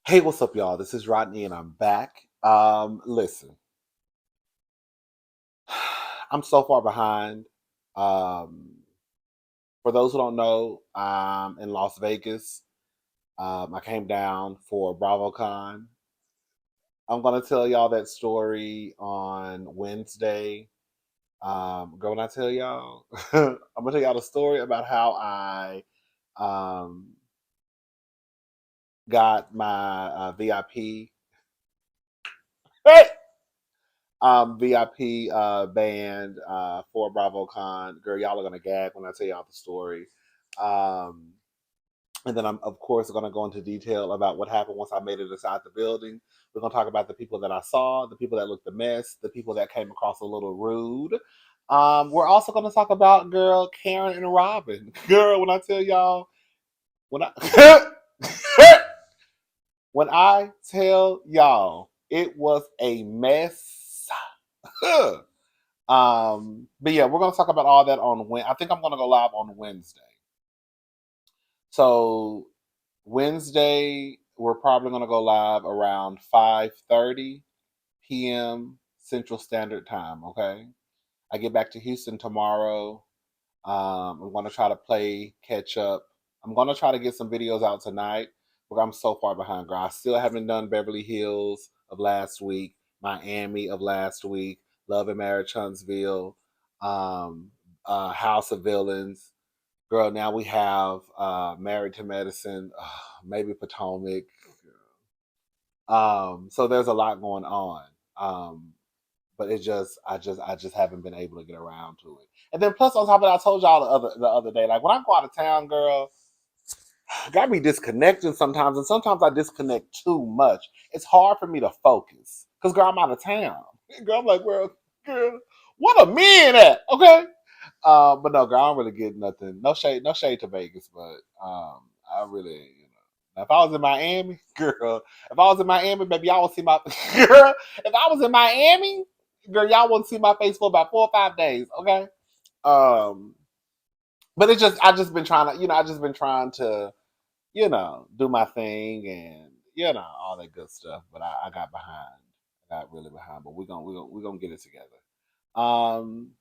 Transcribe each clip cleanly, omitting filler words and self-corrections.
Hey, what's up, y'all? This is Rodney, and I'm back. Listen, I'm so far behind. Um, for those who don't know, I'm in Las Vegas. I came down for BravoCon. I'm gonna tell y'all that story on Wednesday. Girl, when I tell y'all, I'm gonna tell y'all the story about how I um, got my VIP. VIP band for BravoCon. Girl, y'all are gonna gag when I tell y'all the story. Um, and then I'm of course gonna go into detail about what happened once I made it inside the building. We're gonna talk about the people that I saw, the people that looked a mess, the people that came across a little rude. We're also gonna talk about girl Karen and Robin. Girl, when I tell y'all, when I when I tell y'all, it was a mess. But yeah, we're gonna talk about all that on Wednesday. I think I'm gonna go live on Wednesday. So Wednesday, we're probably gonna go live around 5:30 p.m. Central Standard Time. Okay, I get back to Houston tomorrow. I'm gonna try to play catch up. I'm gonna try to get some videos out tonight, but I'm so far behind, girl. I still haven't done Beverly Hills of last week, Miami of last week, Love and Marriage Huntsville, um, House of Villains. Girl, now we have Married to Medicine, maybe Potomac. So there's a lot going on. But I just haven't been able to get around to it. And then plus on top of that, I told y'all the other day, like when I go out of town, girl, I gotta be disconnecting sometimes, and sometimes I disconnect too much. It's hard for me to focus because girl, I'm out of town. Girl, I'm like, girl, what a man at? Okay. But no, girl, I don't really get nothing. No shade to Vegas, but I really, Now, if I was in Miami, girl, if I was in Miami, baby, y'all would see my girl. If I was in Miami, girl, y'all wouldn't see my face for about 4 or 5 days. Okay. Um, but I just been trying to, I just been trying to, do my thing and all that good stuff. But I got behind. I got really behind. But we're gonna get it together. Um,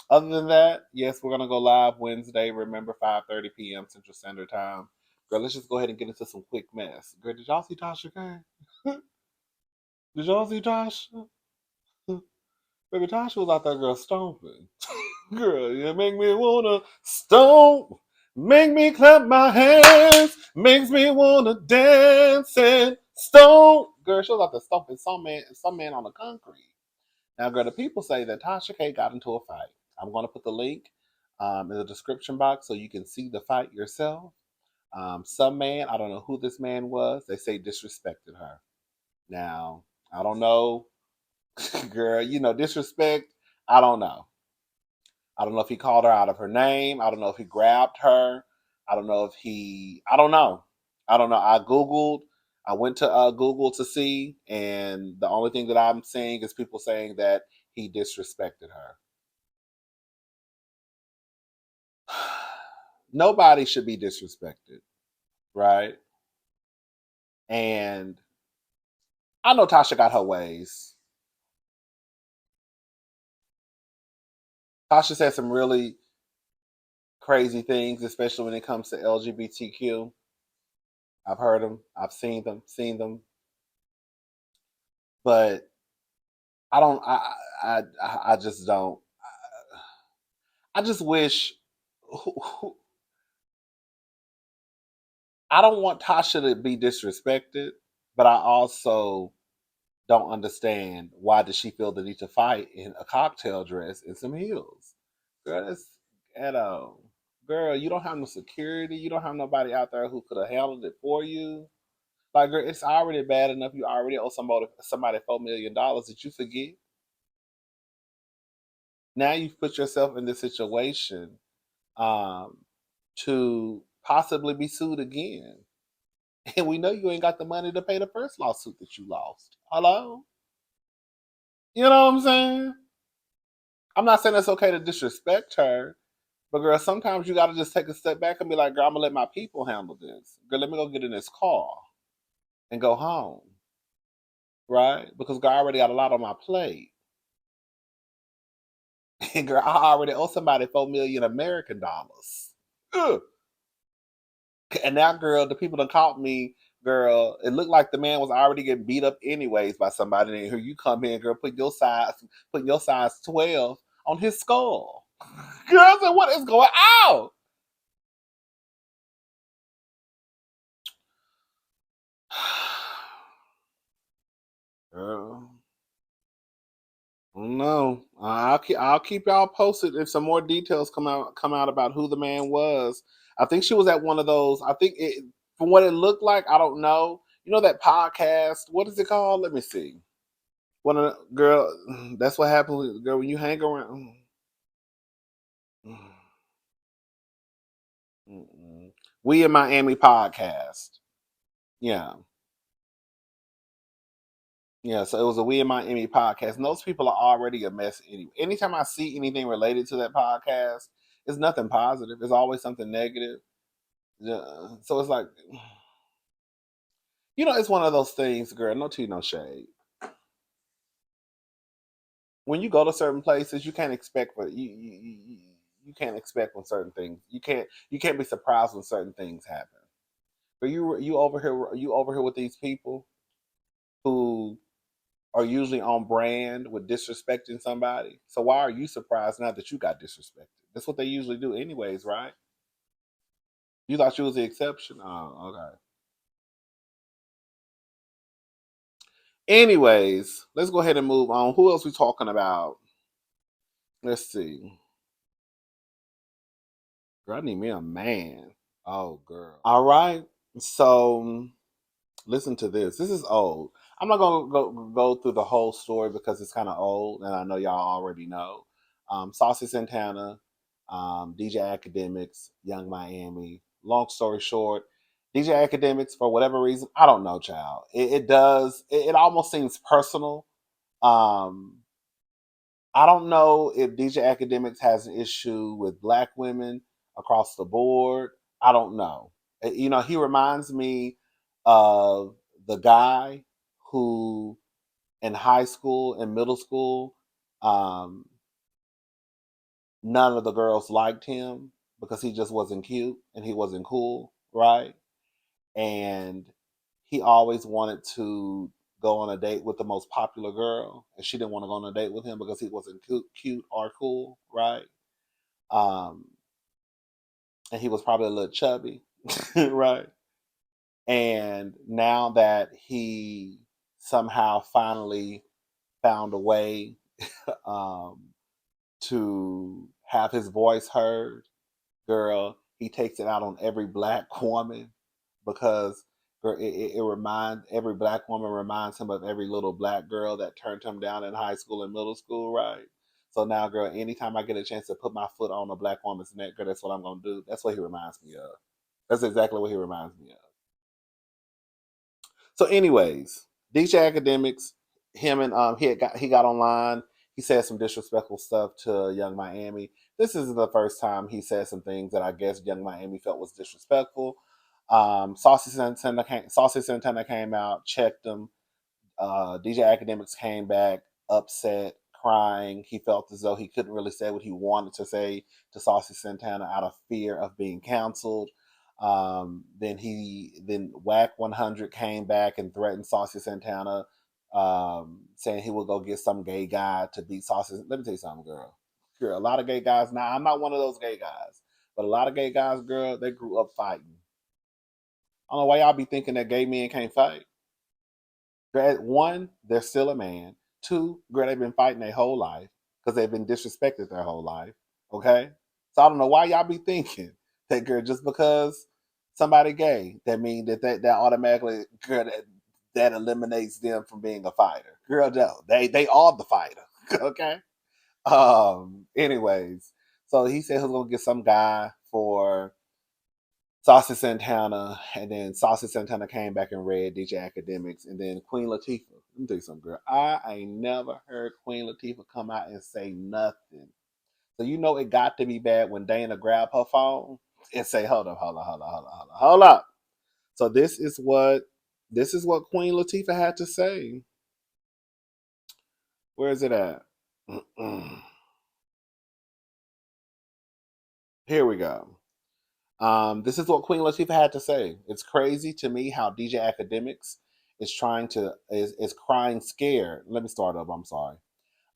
Other than that, yes, we're gonna go live Wednesday. Remember, 5:30 p.m. Central Standard Time. Girl, let's just go ahead and get into some quick mess. Girl, did y'all see Tasha K? Did y'all see Tasha? Baby, Tasha was out there, girl, stomping. Girl, you make me wanna stomp. Make me clap my hands. Makes me wanna dance and stomp. Girl, she was out there stomping some man on the concrete. Now, girl, the people say that Tasha K got into a fight. I'm going to put the link in the description box so you can see the fight yourself. Some man, I don't know who this man was, they say disrespected her. Now, I don't know, girl, disrespect, I don't know. I don't know if he called her out of her name. I don't know if he grabbed her. I don't know if I don't know. I don't know. I went to Google to see, and the only thing that I'm seeing is people saying that he disrespected her. Nobody should be disrespected, right? And I know Tasha got her ways. Tasha said some really crazy things, especially when it comes to LGBTQ. I've heard them, I've seen them, but I don't. I just don't. I just wish. I don't want Tasha to be disrespected, but I also don't understand why does she feel the need to fight in a cocktail dress and some heels. Girl, that's at girl, you don't have no security. You don't have nobody out there who could have handled it for you. Like, girl, it's already bad enough. You already owe somebody $4 million that you forget. Now you've put yourself in this situation um, to possibly be sued again. And we know you ain't got the money to pay the first lawsuit that you lost. Hello? You know what I'm saying? I'm not saying it's okay to disrespect her, but girl, sometimes you gotta just take a step back and be like, girl, I'm gonna let my people handle this. Girl, let me go get in this car. and go home, right? Because girl, I already got a lot on my plate. And girl, I already owe somebody 4 million American dollars. Ugh. And now, girl, the people that caught me, girl, it looked like the man was already getting beat up anyways by somebody. And here you come in, girl, putting your size 12 on his skull. Girl, I said, what is going on? Girl, no, I'll keep y'all posted if some more details come out about who the man was. I think she was at one of those. I think from what it looked like, I don't know. You know that podcast? What is it called? Let me see. One of the girl. That's what happens, girl, when you hang around. Mm-mm. We in Miami podcast. Yeah. Yeah, so it was a We in Miami podcast. And those people are already a mess anyway. Anytime I see anything related to that podcast, it's nothing positive. It's always something negative. Yeah. So it's like, it's one of those things, girl. No tea, no shade. When you go to certain places, you can't expect for you can't expect when certain things. You can't be surprised when certain things happen. But you over here with these people who are usually on brand with disrespecting somebody. So why are you surprised now that you got disrespected? That's what they usually do, anyways, right? You thought you was the exception. Oh, okay. Anyways, let's go ahead and move on. Who else we talking about? Let's see. Girl, I need me a man. Oh, girl. All right. So listen to this. This is old. I'm not gonna go through the whole story because it's kind of old, and I know y'all already know. Saucy Santana, DJ Academics, Young Miami. Long story short, DJ Academics, for whatever reason, I don't know, child. It does. It almost seems personal. Um, I don't know if DJ Academics has an issue with black women across the board. I don't know. He reminds me of the guy who in high school and middle school, um, none of the girls liked him because he just wasn't cute and he wasn't cool, right? And he always wanted to go on a date with the most popular girl, and she didn't want to go on a date with him because he wasn't cute or cool, right? Um, and he was probably a little chubby, right? And now that he somehow finally found a way um, to have his voice heard, girl, he takes it out on every black woman because girl, it reminds every black woman reminds him of every little black girl that turned him down in high school and middle school, right? So now, girl, anytime I get a chance to put my foot on a black woman's neck, girl, that's what I'm gonna do. That's what he reminds me of. That's exactly what he reminds me of. So, anyways, DJ Academics, him and he got online. He said some disrespectful stuff to Young Miami. This is the first time he said some things that I guess Young Miami felt was disrespectful. Saucy Santana came out, checked him. DJ Academics came back upset, crying. He felt as though he couldn't really say what he wanted to say to Saucy Santana out of fear of being canceled. Then Whack 100 came back and threatened Saucy Santana, saying he would go get some gay guy to beat Saucy. Let me tell you something, girl. Girl, a lot of gay guys. Now I'm not one of those gay guys, but a lot of gay guys, girl, they grew up fighting. I don't know why y'all be thinking that gay men can't fight. One, they're still a man. Two, girl, they've been fighting their whole life because they've been disrespected their whole life. Okay? So I don't know why y'all be thinking that, girl, just because somebody gay, that mean that automatically, girl, that eliminates them from being a fighter. Girl, no, they are the fighter. Okay? Anyways, so he said he was gonna get some guy for Saucy Santana, and then Saucy Santana came back and read DJ Academics, and then Queen Latifah. Let me tell you something, girl. I ain't never heard Queen Latifah come out and say nothing. So you know it got to be bad when Dana grabbed her phone and say, "Hold up, hold up, hold up, hold up, hold up, hold up." So this is what. This is what Queen Latifah had to say. Where is it at? Here we go. This is what Queen Latifah had to say. It's crazy to me how DJ Akademiks is crying scared. Let me start up. I'm sorry.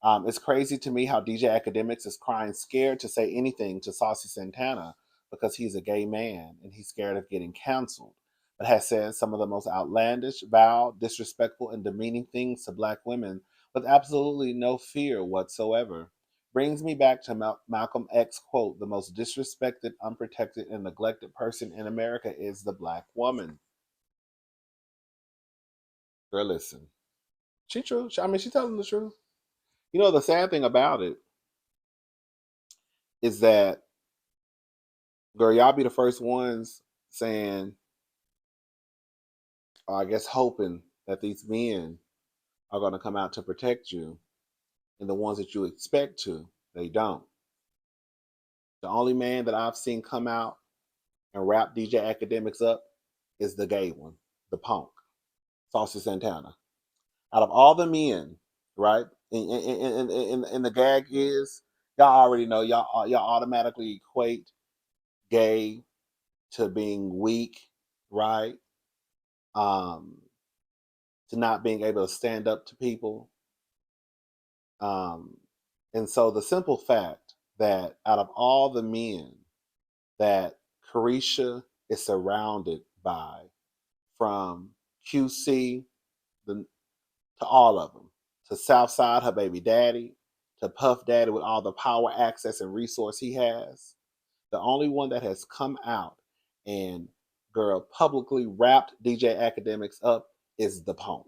It's crazy to me how DJ Akademiks is crying scared to say anything to Saucy Santana because he's a gay man and he's scared of getting canceled, but has said some of the most outlandish, vile, disrespectful, and demeaning things to black women with absolutely no fear whatsoever. Brings me back to Malcolm X quote: "The most disrespected, unprotected, and neglected person in America is the black woman." Girl, listen. She true. I mean, she's telling the truth. You know, the sad thing about it is that, girl, y'all be the first ones saying, or I guess hoping, that these men are going to come out to protect you, and the ones that you expect to, they don't. The only man that I've seen come out and wrap DJ Akademiks up is the gay one, the punk, Saucy Santana. Out of all the men, right? And the gag is, y'all already know, y'all automatically equate gay to being weak, right? Um, to not being able to stand up to people. Um, and so the simple fact that out of all the men that Carisha is surrounded by, from QC the, to all of them, to Southside, her baby daddy, to Puff Daddy with all the power, access, and resource he has, the only one that has come out and, girl, publicly wrapped DJ Akademiks up is the punk.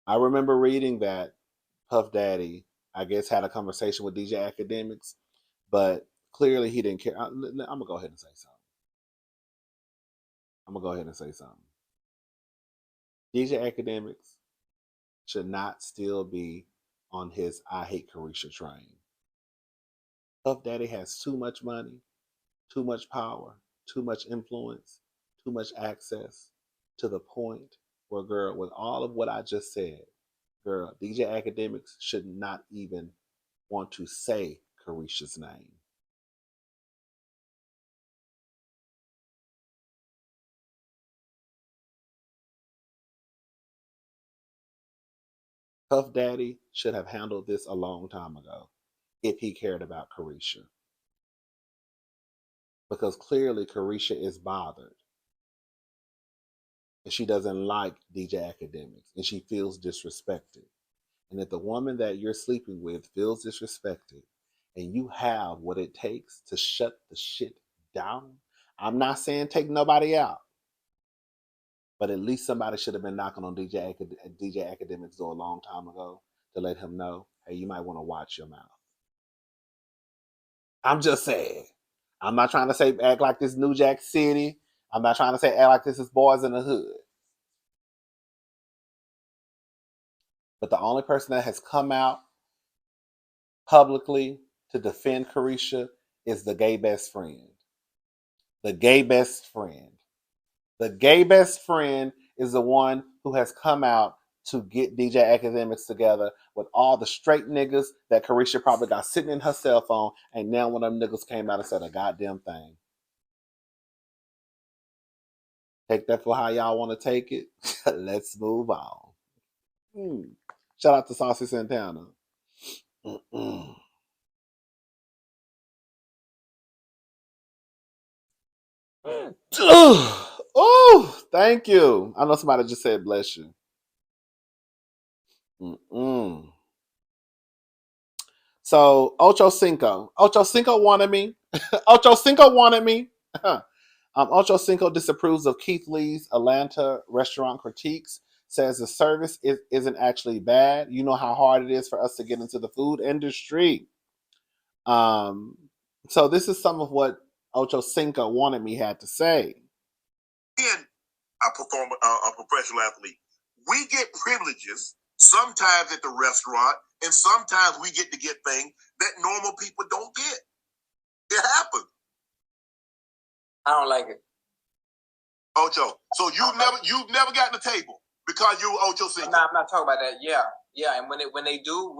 I remember reading that Puff Daddy, I guess, had a conversation with DJ Akademiks, but clearly he didn't care. I'm gonna go ahead and say something. I'm gonna go ahead and say something. DJ Akademiks should not still be on his "I hate Carisha" train. Puff Daddy has too much money, too much power, too much influence, too much access, to the point where, girl, with all of what I just said, girl, DJ Akademiks should not even want to say Carisha's name. Puff Daddy should have handled this a long time ago if he cared about Carisha. Because clearly Carisha is bothered and she doesn't like DJ Akademiks and she feels disrespected. And if the woman that you're sleeping with feels disrespected and you have what it takes to shut the shit down, I'm not saying take nobody out, but at least somebody should have been knocking on DJ Akademiks' door a long time ago to let him know, hey, you might want to watch your mouth. I'm just saying. I'm not trying to say act like this New Jack City. I'm not trying to say act like this is boys in the hood. But the only person that has come out publicly to defend Carisha is the gay best friend. The gay best friend. The gay best friend is the one who has come out to get DJ Akademiks together with all the straight niggas that Carisha probably got sitting in her cell phone, and now one of them niggas came out and said a goddamn thing. Take that for how y'all want to take it. Let's move on. Shout out to Saucy Santana. Oh, thank you. I know somebody just said bless you. Mm-mm. So Ochocinco wanted me. Ochocinco wanted me. Ochocinco disapproves of Keith Lee's Atlanta restaurant critiques. Says the service isn't actually bad. You know how hard it is for us to get into the food industry. Um, so this is some of what Ochocinco wanted me had to say. Being a professional athlete, we get privileges sometimes at the restaurant, and sometimes we get to get things that normal people don't get. It happens. I don't like it. Ocho. So you've never gotten the table because you Ochocinco. I'm not talking about that. Yeah. And when they do,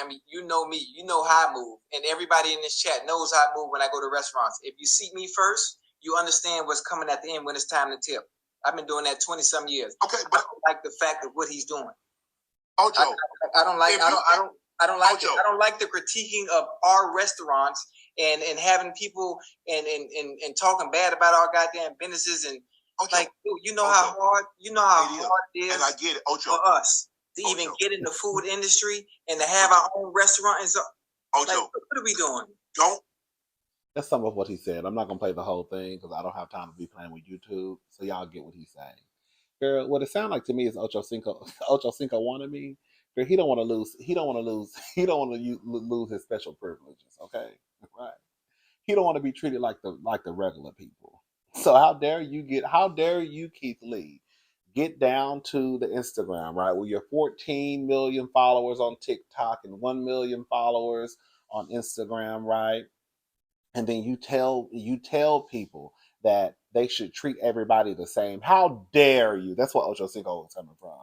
I mean, you know me, you know how I move, and everybody in this chat knows how I move when I go to restaurants. If you seat me first, you understand what's coming at the end when it's time to tip. I've been doing that 20-some years. Okay, but I don't like the fact of what he's doing. Ocho, I don't like. I don't like. I don't like the critiquing of our restaurants and having people and talking bad about our goddamn businesses and like you know how hard it is. And I get it, Ocho, for us to even get in the food industry and to have our own restaurant and so. Ocho, like, what are we doing? Don't. That's some of what he said. I'm not gonna play the whole thing because I don't have time to be playing with YouTube. So y'all get what he's saying. Girl, what it sounds like to me is Ochocinco. Ochocinco wanted me. Girl, he don't want to lose. He don't want to lose. He don't want to lose his special privileges. Okay, right? He don't want to be treated like the regular people. So how dare you, Keith Lee, get down to the Instagram, right? With your 14 million followers on TikTok and 1 million followers on Instagram, right? And then you tell people that they should treat everybody the same. How dare you? That's what Ochocinco was coming from.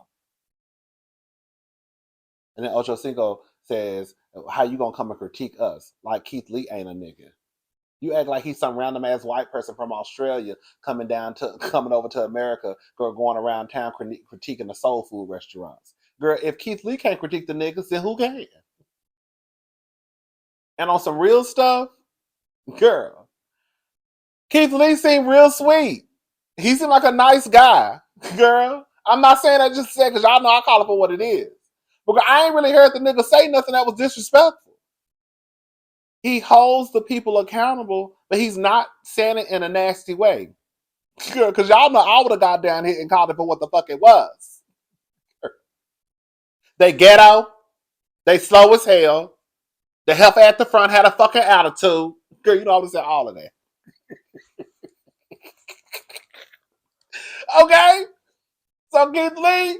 And then Ochocinco says, how you gonna come and critique us? Like Keith Lee ain't a nigga. You act like he's some random ass white person from Australia coming over to America, going around town critiquing the soul food restaurants. Girl, if Keith Lee can't critique the niggas, then who can? And on some real stuff, girl, Keith Lee seemed real sweet. He seemed like a nice guy, girl. I'm not saying that just to say because y'all know I call it for what it is. Because I ain't really heard the nigga say nothing that was disrespectful. He holds the people accountable, but he's not saying it in a nasty way. Because y'all know I would have got down here and called it for what the fuck it was. They ghetto. They slow as hell. The heifer at the front had a fucking attitude. Girl, you know I would say all of that. Okay? So Keith Lee,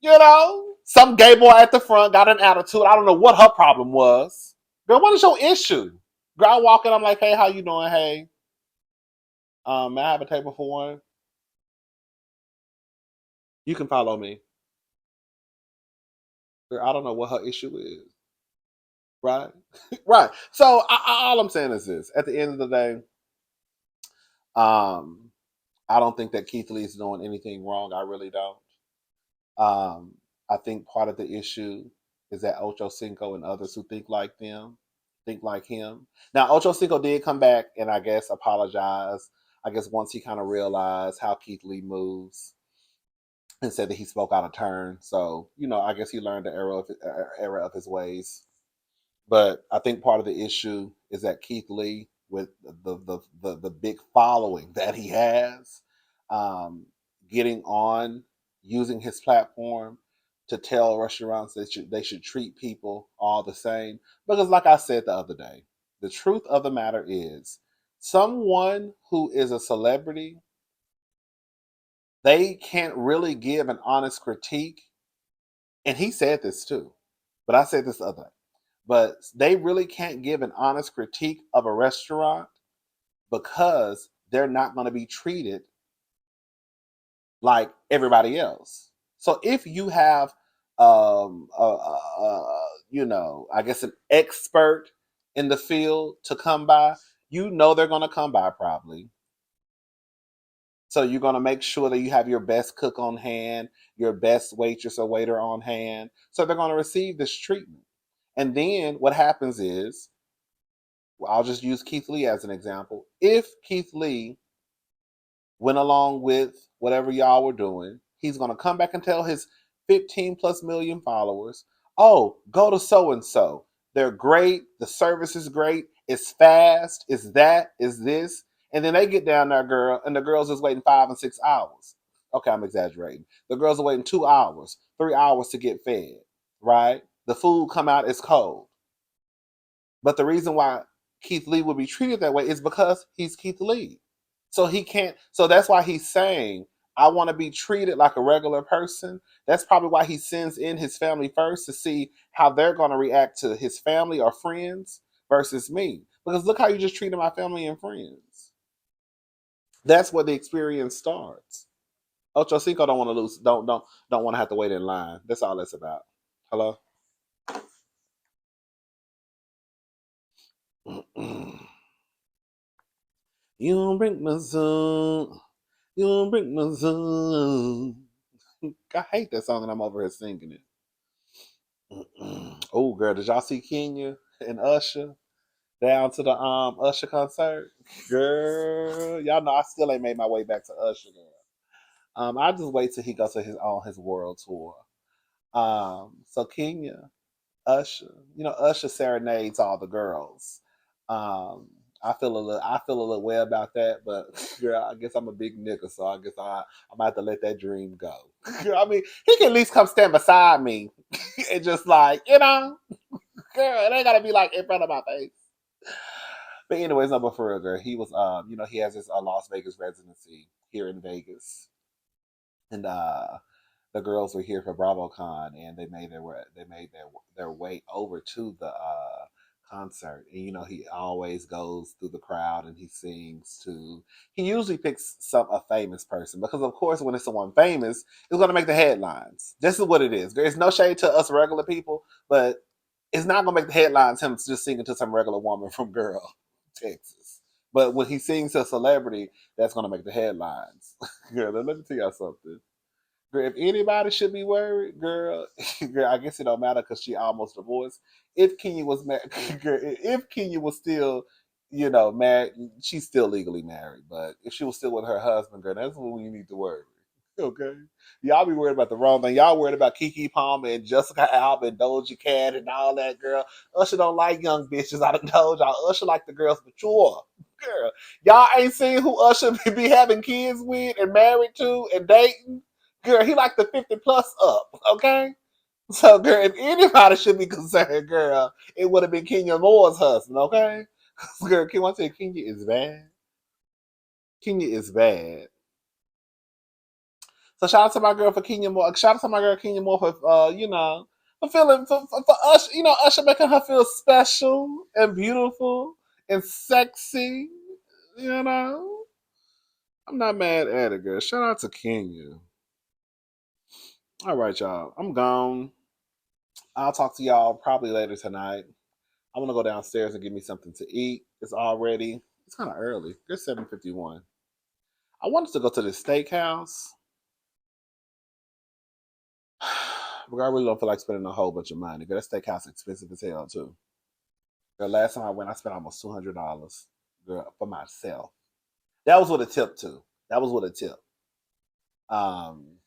you know, some gay boy at the front got an attitude. I don't know what her problem was. Girl, what is your issue? Girl, I walk in, I'm like, hey, how you doing? Hey. May I have a table for one? You can follow me. Girl, I don't know what her issue is. Right? Right. So all I'm saying is this. At the end of the day, I don't think that Keith Lee is doing anything wrong. I really don't. I think part of the issue is that Ochocinco and others who think like him. Now, Ochocinco did come back and I guess apologize. I guess once he kind of realized how Keith Lee moves and said that he spoke out of turn. So, you know, I guess he learned the error of his ways. But I think part of the issue is that Keith Lee, with the big following that he has, getting on, using his platform to tell restaurants that they should treat people all the same. Because, like I said the other day, the truth of the matter is, someone who is a celebrity, they can't really give an honest critique. And he said this too, but I said this the other day. But they really can't give an honest critique of a restaurant because they're not going to be treated like everybody else. So if you have, you know, I guess an expert in the field to come by, you know they're going to come by probably. So you're going to make sure that you have your best cook on hand, your best waitress or waiter on hand. So they're going to receive this treatment. And then what happens is, I'll just use Keith Lee as an example. If Keith Lee went along with whatever y'all were doing, he's going to come back and tell his 15 plus million followers, oh, go to so and so. They're great. The service is great. It's fast. It's that. It's this. And then they get down there, girl, and the girls is waiting 5 and 6 hours. Okay, I'm exaggerating. The girls are waiting 2 hours, 3 hours to get fed, right? The food come out, it's cold. But the reason why Keith Lee would be treated that way is because he's Keith Lee. So he can't, so that's why he's saying, I want to be treated like a regular person. That's probably why he sends in his family first to see how they're going to react to his family or friends versus me. Because look how you just treated my family and friends. That's where the experience starts. Ochocinco don't want to lose. Don't want to have to wait in line. That's all it's about. Hello. You don't break my soul. You don't break my soul. I hate that song, and I'm over here singing it. Oh, girl, did y'all see Kenya and Usher down to the Usher concert? Girl, y'all know I still ain't made my way back to Usher. Girl. I just wait till he goes to his world tour. So Kenya, Usher, Usher serenades all the girls. Um, I feel a little way about that, but girl, I guess I'm a big nigga, so I guess I'm about to let that dream go. I mean, he can at least come stand beside me and just like, girl, it ain't gotta be like in front of my face. But anyways, no, but for real, girl, he was, he has his Las Vegas residency here in Vegas, and the girls were here for BravoCon, and they made their way over to the concert. And he always goes through the crowd and he sings to. He usually picks a famous person because, of course, when it's someone famous, it's going to make the headlines. This is what it is. There's no shade to us regular people, but it's not going to make the headlines. Him just singing to some regular woman from Girl, Texas. But when he sings to a celebrity, that's going to make the headlines. Girl, let me tell y'all something. Girl, if anybody should be worried, girl, girl, I guess it don't matter because she almost divorced. If Kenya was married, girl, if Kenya was still, married, she's still legally married. But if she was still with her husband, girl, that's when you need to worry. Okay, y'all be worried about the wrong thing. Y'all worried about Keke Palmer and Jessica Alba and Doja Cat and all that, girl. Usher don't like young bitches. I done told y'all. Usher like the girls mature. Girl, y'all ain't seen who Usher be having kids with and married to and dating. Girl, he like the 50 plus up, okay? So, girl, if anybody should be concerned, girl, it would have been Kenya Moore's husband, okay? Girl, can I tell you, Kenya is bad? Kenya is bad. So shout out to my girl for Kenya Moore. Shout out to my girl Kenya Moore for for feeling for Usher, Usher making her feel special and beautiful and sexy. You know, I'm not mad at it, girl. Shout out to Kenya. All right, y'all. I'm gone. I'll talk to y'all probably later tonight. I'm gonna go downstairs and get me something to eat. It's kind of early. It's 7:51. I wanted to go to the steakhouse, but I really don't feel like spending a whole bunch of money. That steakhouse is expensive as hell too. The last time I went, I spent almost $200, girl, for myself. That was with a tip too. That was with a tip. Um,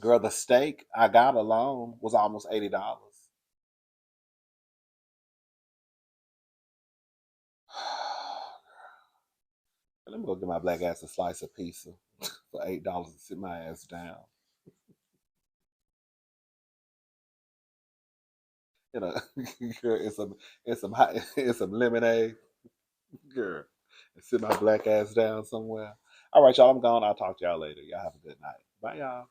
Girl, the steak I got alone was almost $80. Let me go get my black ass a slice of pizza for $8 and sit my ass down. You know, girl, it's some lemonade, girl, and sit my black ass down somewhere. All right, y'all, I'm gone. I'll talk to y'all later. Y'all have a good night. Bye, y'all.